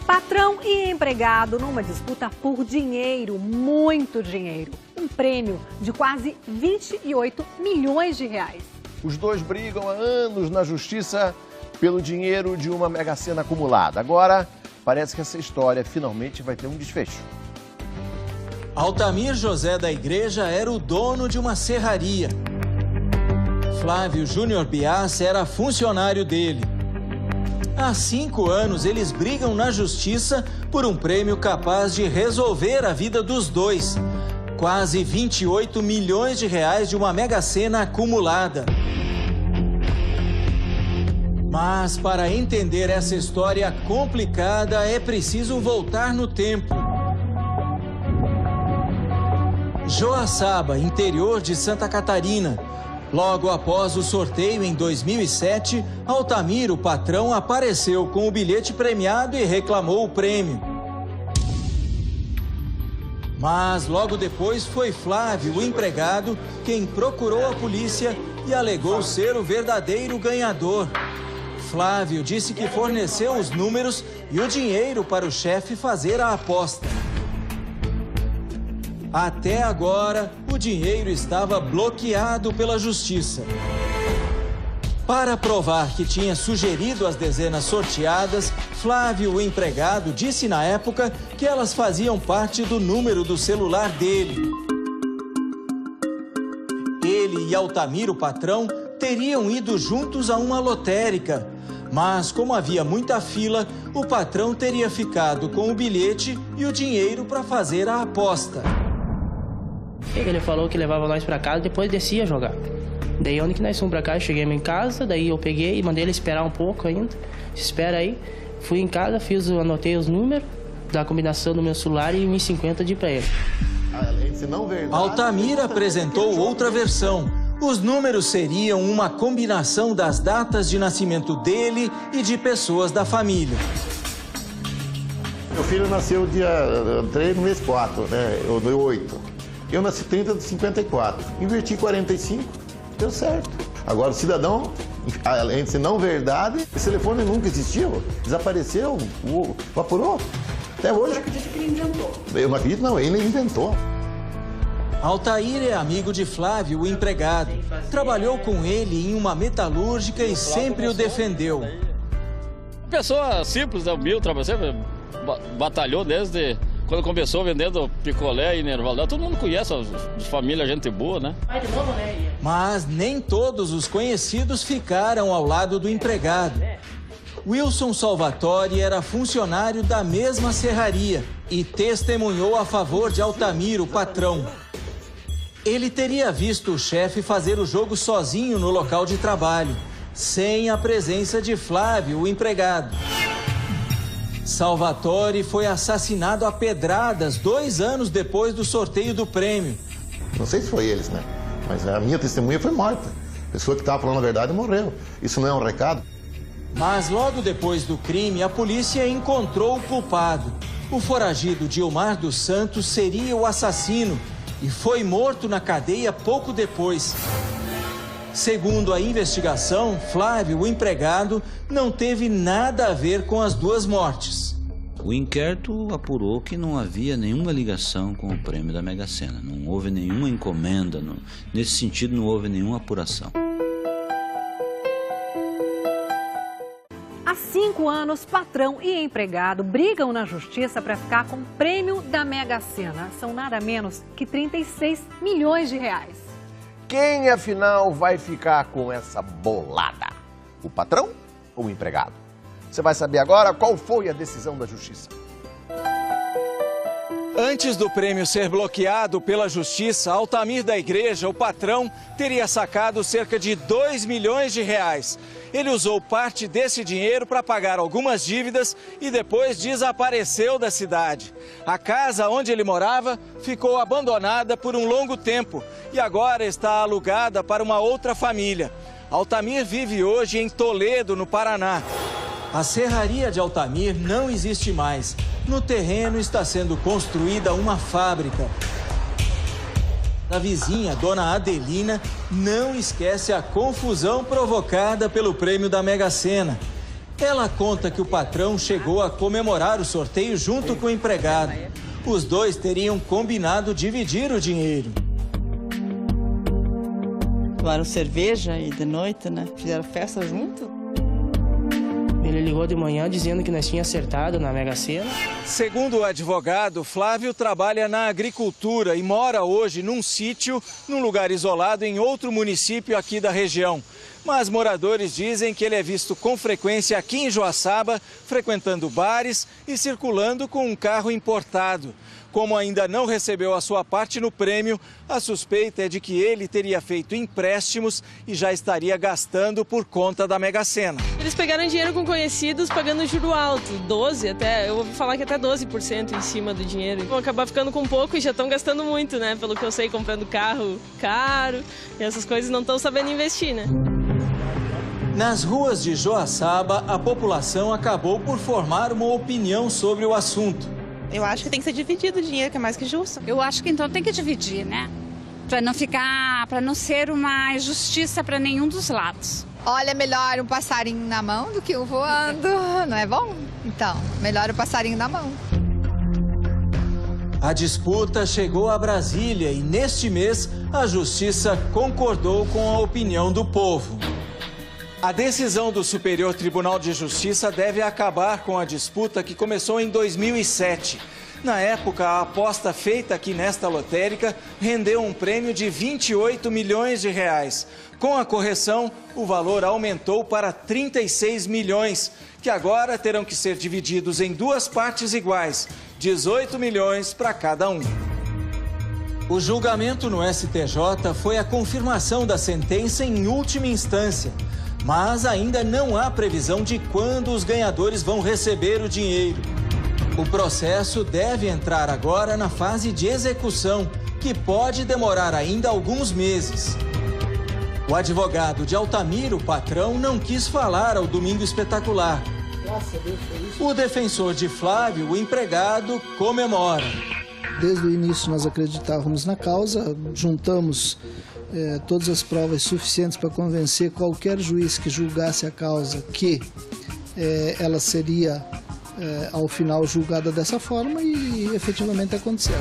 Patrão e empregado numa disputa por dinheiro, muito dinheiro. Um prêmio de quase 28 milhões de reais. Os dois brigam há anos na justiça pelo dinheiro de uma mega-sena acumulada. Agora, parece que essa história finalmente vai ter um desfecho. Altamir José da Igreja era o dono de uma serraria. Flávio Júnior Bias era funcionário dele. Há 5 anos, eles brigam na justiça por um prêmio capaz de resolver a vida dos dois. Quase 28 milhões de reais de uma mega-sena acumulada. Mas para entender essa história complicada, é preciso voltar no tempo. Joaçaba, interior de Santa Catarina. Logo após o sorteio em 2007, Altamir, o patrão, apareceu com o bilhete premiado e reclamou o prêmio. Mas logo depois foi Flávio, o empregado, quem procurou a polícia e alegou ser o verdadeiro ganhador. Flávio disse que forneceu os números e o dinheiro para o chefe fazer a aposta. Até agora, o dinheiro estava bloqueado pela justiça. Para provar que tinha sugerido as dezenas sorteadas, Flávio, o empregado, disse na época que elas faziam parte do número do celular dele. Ele e Altamir, o patrão, teriam ido juntos a uma lotérica. Mas, como havia muita fila, o patrão teria ficado com o bilhete e o dinheiro para fazer a aposta. Ele falou que levava nós pra casa, depois descia jogar. Daí onde que nós fomos pra casa, chegamos em casa, daí eu peguei e mandei ele esperar um pouco ainda. Espera aí. Fui em casa, anotei os números da combinação do meu celular e 1,50 de pra ele. Altamir apresentou outra versão. Os números seriam uma combinação das datas de nascimento dele e de pessoas da família. Meu filho nasceu dia 3 no mês 4, né? Eu dei 8. Eu nasci 30 de 54. Inverti 45, deu certo. Agora, o cidadão, além de ser não verdade, esse telefone nunca existiu, desapareceu, evaporou. Até hoje. Você acredita que ele inventou? Eu não acredito, não, ele inventou. Altair é amigo de Flávio, o empregado. Trabalhou com ele em uma metalúrgica e sempre o defendeu. Pessoa simples, né? Humilde, sempre batalhou desde quando começou vendendo picolé e nerval. Todo mundo conhece, de família, gente boa, né? Mas nem todos os conhecidos ficaram ao lado do empregado. Wilson Salvatori era funcionário da mesma serraria e testemunhou a favor de Altamir, o patrão. Ele teria visto o chefe fazer o jogo sozinho no local de trabalho, sem a presença de Flávio, o empregado. Salvatori foi assassinado a pedradas 2 anos depois do sorteio do prêmio. Não sei se foi eles, né? Mas a minha testemunha foi morta. A pessoa que estava falando a verdade morreu. Isso não é um recado? Mas logo depois do crime, a polícia encontrou o culpado. O foragido Dilmar dos Santos seria o assassino e foi morto na cadeia pouco depois. Segundo a investigação, Flávio, o empregado, não teve nada a ver com as 2 mortes. O inquérito apurou que não havia nenhuma ligação com o prêmio da Mega Sena. Não houve nenhuma encomenda, nesse sentido não houve nenhuma apuração. Há 5 anos, patrão e empregado brigam na justiça para ficar com o prêmio da Mega Sena. São nada menos que 36 milhões de reais. Quem, afinal, vai ficar com essa bolada? O patrão ou o empregado? Você vai saber agora qual foi a decisão da justiça. Antes do prêmio ser bloqueado pela justiça, Altamir da Igreja, o patrão, teria sacado cerca de 2 milhões de reais. Ele usou parte desse dinheiro para pagar algumas dívidas e depois desapareceu da cidade. A casa onde ele morava ficou abandonada por um longo tempo e agora está alugada para uma outra família. Altamir vive hoje em Toledo, no Paraná. A serraria de Altamir não existe mais. No terreno está sendo construída uma fábrica. A vizinha, dona Adelina, não esquece a confusão provocada pelo prêmio da Mega Sena. Ela conta que o patrão chegou a comemorar o sorteio junto com o empregado. Os dois teriam combinado dividir o dinheiro. Tomaram cerveja e de noite, né? Fizeram festa junto. Ele ligou de manhã dizendo que nós tínhamos acertado na Mega Sena. Segundo o advogado, Flávio trabalha na agricultura e mora hoje num sítio, num lugar isolado em outro município aqui da região. Mas moradores dizem que ele é visto com frequência aqui em Joaçaba, frequentando bares e circulando com um carro importado. Como ainda não recebeu a sua parte no prêmio, a suspeita é de que ele teria feito empréstimos e já estaria gastando por conta da Mega Sena. Eles pegaram dinheiro com conhecidos pagando juro alto, 12 até, eu ouvi falar que até 12% em cima do dinheiro. Vão acabar ficando com pouco e já estão gastando muito, né? Pelo que eu sei, comprando carro caro e essas coisas, não estão sabendo investir, né? Nas ruas de Joaçaba, a população acabou por formar uma opinião sobre o assunto. Eu acho que tem que ser dividido o dinheiro, que é mais que justo. Eu acho que então tem que dividir, né? Para não ser uma injustiça para nenhum dos lados. Olha, melhor um passarinho na mão do que um voando, não é bom? Então, melhor o passarinho na mão. A disputa chegou a Brasília e neste mês a Justiça concordou com a opinião do povo. A decisão do Superior Tribunal de Justiça deve acabar com a disputa que começou em 2007. Na época, a aposta feita aqui nesta lotérica rendeu um prêmio de 28 milhões de reais. Com a correção, o valor aumentou para 36 milhões, que agora terão que ser divididos em duas partes iguais, 18 milhões para cada um. O julgamento no STJ foi a confirmação da sentença em última instância. Mas ainda não há previsão de quando os ganhadores vão receber o dinheiro. O processo deve entrar agora na fase de execução, que pode demorar ainda alguns meses. O advogado de Altamiro, o patrão, não quis falar ao Domingo Espetacular. O defensor de Flávio, o empregado, comemora. Desde o início nós acreditávamos na causa, juntamos todas as provas suficientes para convencer qualquer juiz que julgasse a causa que ela seria, ao final, julgada dessa forma e efetivamente aconteceu.